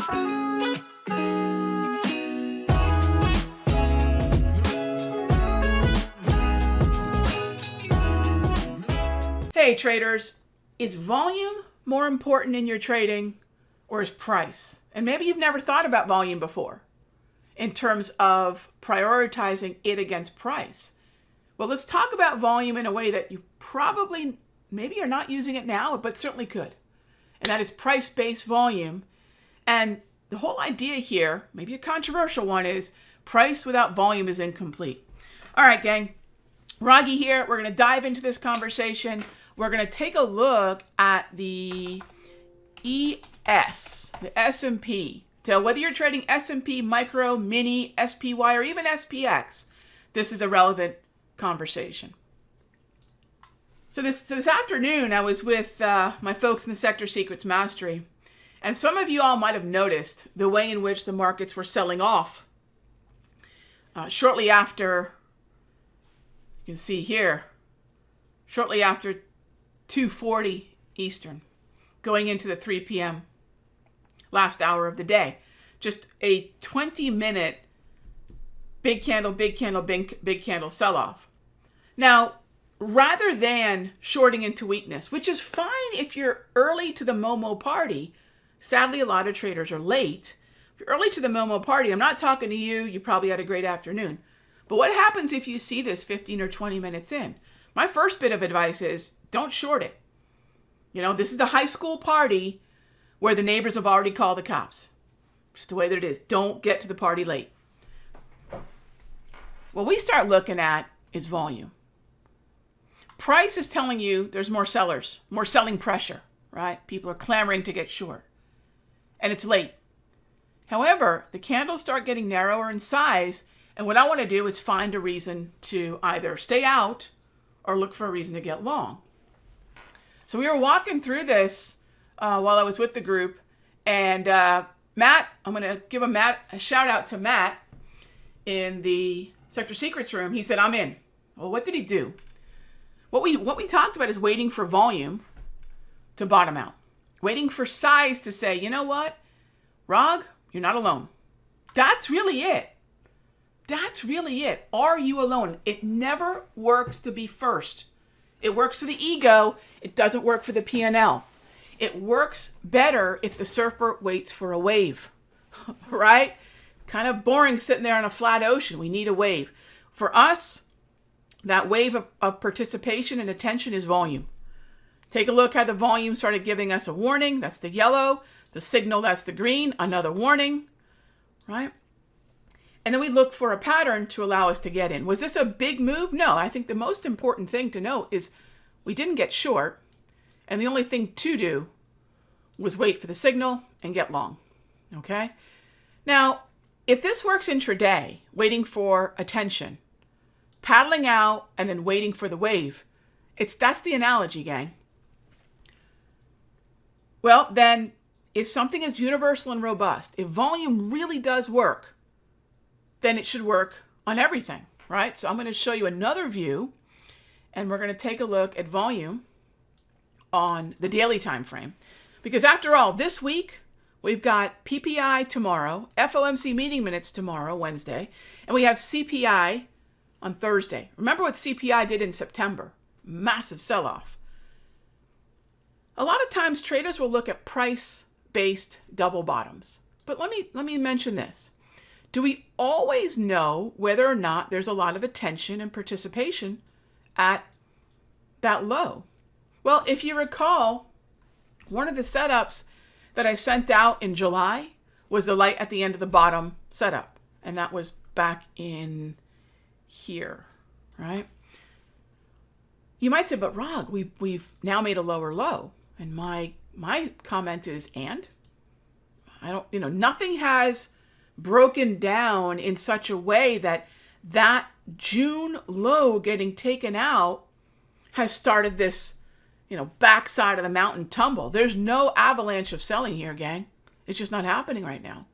Hey traders, is volume more important in your trading or is price? And maybe you've never thought about volume before in terms of prioritizing it against price. Well, let's talk about volume in a way that you probably, maybe you're not using it now, but certainly could. And that is price-based volume. And the whole idea here, maybe a controversial one, is price without volume is incomplete. All right, gang. Raghee here. We're going to dive into this conversation. We're going to take a look at the ES, the S&P. So whether you're trading S&P, micro, mini, SPY, or even SPX, this is a relevant conversation. So this afternoon, I was with my folks in the Sector Secrets Mastery, and some of you all might have noticed the way in which the markets were selling off shortly after, you can see here, shortly after 2:40 Eastern, going into the 3 p.m. last hour of the day. Just a 20-minute big candle, big candle, big candle sell-off. Now, rather than shorting into weakness, which is fine if you're early to the Momo party, sadly, a lot of traders are late. If you're early to the Momo party, I'm not talking to you. You probably had a great afternoon. But what happens if you see this 15 or 20 minutes in? My first bit of advice is don't short it. You know, this is the high school party where the neighbors have already called the cops. Just the way that it is. Don't get to the party late. What we start looking at is volume. Price is telling you there's more sellers, more selling pressure, right? People are clamoring to get short. And it's late. However, the candles start getting narrower in size, and what I want to do is find a reason to either stay out or look for a reason to get long. So we were walking through this while I was with the group, and Matt, I'm going to give a shout out to Matt in the Sector Secrets room. He said, I'm in. Well, what did he do? What we talked about is waiting for volume to bottom out. Waiting for size to say, you know what, Rag, you're not alone. That's really it. That's really it. Are you alone? It never works to be first. It works for the ego. It doesn't work for the P&L. It works better if the surfer waits for a wave, right? Kind of boring sitting there on a flat ocean. We need a wave. For us, that wave of participation and attention is volume. Take a look how the volume started giving us a warning. That's the yellow. The signal, that's the green. Another warning, right? And then we look for a pattern to allow us to get in. Was this a big move? No, I think the most important thing to note is we didn't get short. And the only thing to do was wait for the signal and get long, okay? Now, if this works intraday, waiting for attention, paddling out and then waiting for the wave, that's the analogy, gang. Well, then if something is universal and robust, if volume really does work, then it should work on everything, right? So I'm going to show you another view, and we're going to take a look at volume on the daily time frame. Because after all, this week, we've got PPI tomorrow, FOMC meeting minutes tomorrow, Wednesday, and we have CPI on Thursday. Remember what CPI did in September? Massive sell-off. A lot of times, traders will look at price-based double bottoms. But let me mention this. Do we always know whether or not there's a lot of attention and participation at that low? Well, if you recall, one of the setups that I sent out in July was the light at the end of the bottom setup. And that was back in here, right? You might say, but Rag, we've now made a lower low. And my comment is, and? Nothing has broken down in such a way that June low getting taken out has started this, backside of the mountain tumble. There's no avalanche of selling here, gang. It's just not happening right now.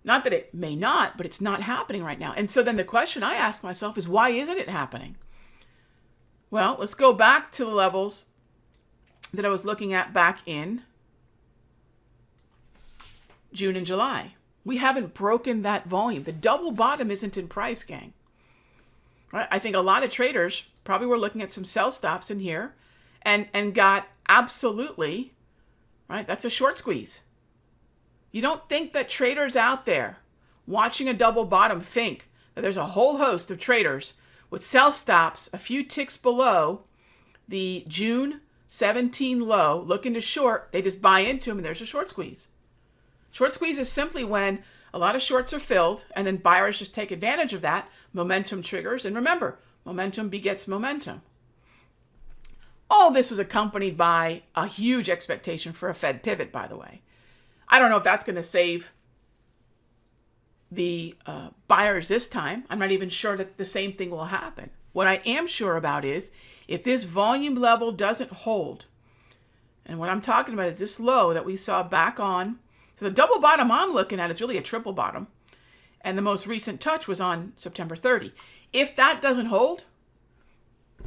Not that it may not, but it's not happening right now. And so then the question I ask myself is, why isn't it happening? Well, let's go back to the levels that I was looking at back in June and July. We haven't broken that volume. The double bottom isn't in price, gang. Right? I think a lot of traders probably were looking at some sell stops in here and got absolutely, right? That's a short squeeze. You don't think that traders out there watching a double bottom think that there's a whole host of traders with sell stops a few ticks below the June 17 low looking to short, they just buy into them and there's a short squeeze. Short squeeze is simply when a lot of shorts are filled and then buyers just take advantage of that. Momentum triggers. And remember, momentum begets momentum. All this was accompanied by a huge expectation for a Fed pivot, by the way. I don't know if that's going to save the buyers this time. I'm not even sure that the same thing will happen. What I am sure about is if this volume level doesn't hold, and what I'm talking about is this low that we saw back on. So the double bottom I'm looking at is really a triple bottom. And the most recent touch was on September 30. If that doesn't hold,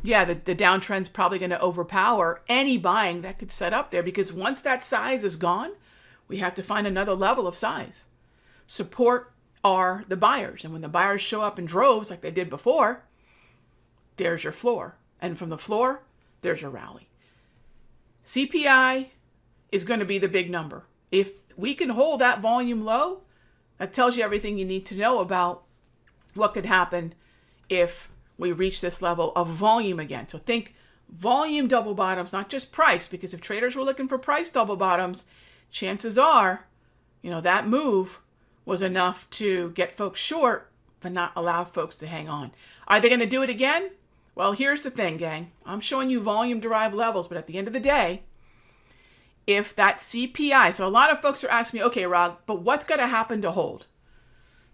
yeah, the downtrend's probably going to overpower any buying that could set up there, because once that size is gone, we have to find another level of size. Support are the buyers. And when the buyers show up in droves like they did before, there's your floor. And from the floor, there's your rally. CPI is going to be the big number. If we can hold that volume low, that tells you everything you need to know about what could happen if we reach this level of volume again. So think volume double bottoms, not just price, because if traders were looking for price double bottoms, chances are, that move was enough to get folks short, but not allow folks to hang on. Are they going to do it again? Well, here's the thing, gang. I'm showing you volume-derived levels, but at the end of the day, if that CPI, so a lot of folks are asking me, okay, Rog, but what's going to happen to hold?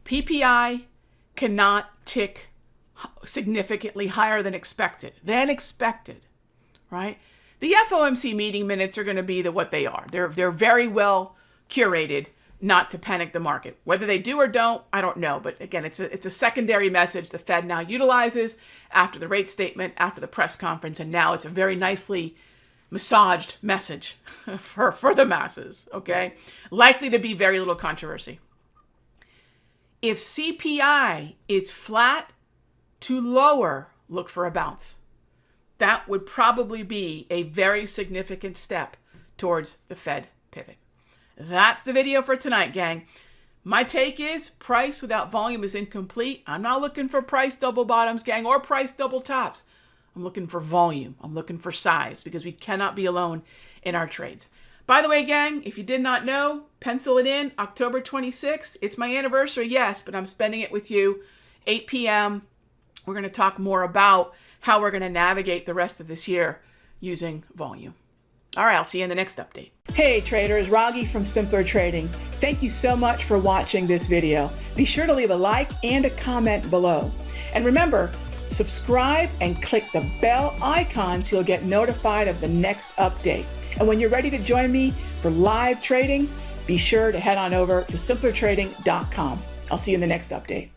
PPI cannot tick significantly higher than expected, right? The FOMC meeting minutes are going to be what they are. They're very well curated not to panic the market. Whether they do or don't, I don't know. But again, it's a secondary message the Fed now utilizes after the rate statement, after the press conference, and now it's a very nicely massaged message for the masses, okay? Likely to be very little controversy. If CPI is flat to lower, look for a bounce. That would probably be a very significant step towards the Fed pivot. That's the video for tonight, gang. My take is price without volume is incomplete. I'm not looking for price double bottoms, gang, or price double tops. I'm looking for volume. I'm looking for size, because we cannot be alone in our trades. By the way, gang, if you did not know, pencil it in, October 26th. It's my anniversary, yes, but I'm spending it with you, 8 p.m. We're going to talk more about how we're going to navigate the rest of this year using volume. All right, I'll see you in the next update. Hey traders, Raghee from Simpler Trading. Thank you so much for watching this video. Be sure to leave a like and a comment below. And remember, subscribe and click the bell icon so you'll get notified of the next update. And when you're ready to join me for live trading, be sure to head on over to simplertrading.com. I'll see you in the next update.